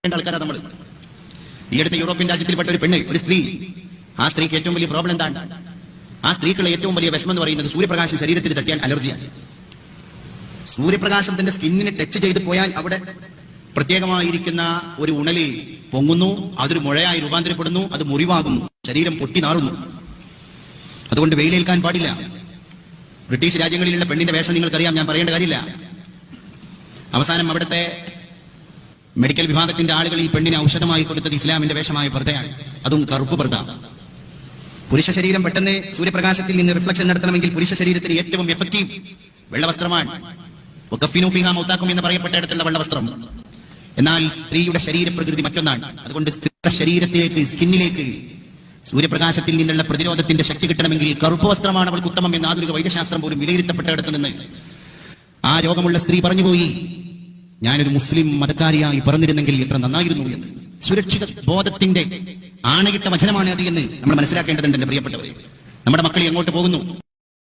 ആൾക്കാരാണ് നമ്മൾ. ഈ അടുത്ത യൂറോപ്യൻ രാജ്യത്തിൽപ്പെട്ട ഒരു പെണ്ണ്, ഒരു സ്ത്രീ, ആ സ്ത്രീക്ക് ഏറ്റവും വലിയ പ്രോബ്ലം എന്താണ്? ആ സ്ത്രീക്കുള്ള ഏറ്റവും വലിയ വിഷമം എന്ന് പറയുന്നത് സൂര്യപ്രകാശം ശരീരത്തിൽ തട്ടിയാൽ അലർജിയാണ്. സൂര്യപ്രകാശം തന്റെ സ്കിന്നിനെ ടച്ച് ചെയ്ത് പോയാൽ അവിടെ പ്രത്യേകമായിരിക്കുന്ന ഒരു ഉണല് പൊങ്ങുന്നു, അതൊരു മുഴയായി രൂപാന്തരപ്പെടുന്നു, അത് മുറിവാകുന്നു, ശരീരം പൊട്ടി നാറുന്നു. അതുകൊണ്ട് വെയിലേൽക്കാൻ പാടില്ല. ബ്രിട്ടീഷ് രാജ്യങ്ങളിലുള്ള പെണ്ണിന്റെ വേഷം നിങ്ങൾക്കറിയാം, ഞാൻ പറയേണ്ട കാര്യമില്ല. അവസാനം അവിടുത്തെ മെഡിക്കൽ വിഭാഗത്തിന്റെ ആളുകൾ ഈ പെണ്ണിനെ ഔഷധമായി കൊടുത്തത് ഇസ്ലാമിന്റെ വേഷമായ പർദ്ദയാണ്, അതും കറുപ്പ് പർദ്ദ. പുരുഷ ശരീരം പെട്ടെന്ന് സൂര്യപ്രകാശത്തിൽ നിന്ന് റിഫ്ലക്ഷൻ നടത്തണമെങ്കിൽ പുരുഷ ശരീരത്തിന് ഏറ്റവും എഫക്റ്റീവ് വെള്ളവസ്ത്രമാണ്. എന്ന് പറയപ്പെട്ടിടത്തുള്ള വെള്ളവസ്ത്രം. എന്നാൽ സ്ത്രീയുടെ ശരീരപ്രകൃതി മറ്റൊന്നാണ്. അതുകൊണ്ട് സ്ത്രീയുടെ ശരീരത്തിലേക്ക്, സ്കിന്നിലേക്ക് സൂര്യപ്രകാശത്തിൽ നിന്നുള്ള പ്രതിരോധത്തിന്റെ ശക്തി കിട്ടണമെങ്കിൽ കറുപ്പ് വസ്ത്രമാണ് അവൾക്ക് ഉത്തമം എന്ന് ആധുനിക വൈദ്യശാസ്ത്രം പോലും വിലയിരുത്തപ്പെട്ടിടത്ത് നിന്ന് ആ രോഗമുള്ള സ്ത്രീ പറഞ്ഞുപോയി, ഞാനൊരു മുസ്ലിം മതക്കാരിയായി പറഞ്ഞിരുന്നെങ്കിൽ എത്ര നന്നായിരുന്നു എന്ന്. സുരക്ഷിത ബോധത്തിന്റെ ആണയിട്ട വചനമാണ് അത് എന്ന് നമ്മൾ മനസ്സിലാക്കേണ്ടതുണ്ട്. എന്റെ പ്രിയപ്പെട്ടവരെ, നമ്മുടെ മക്കൾ എങ്ങോട്ട് പോകുന്നു?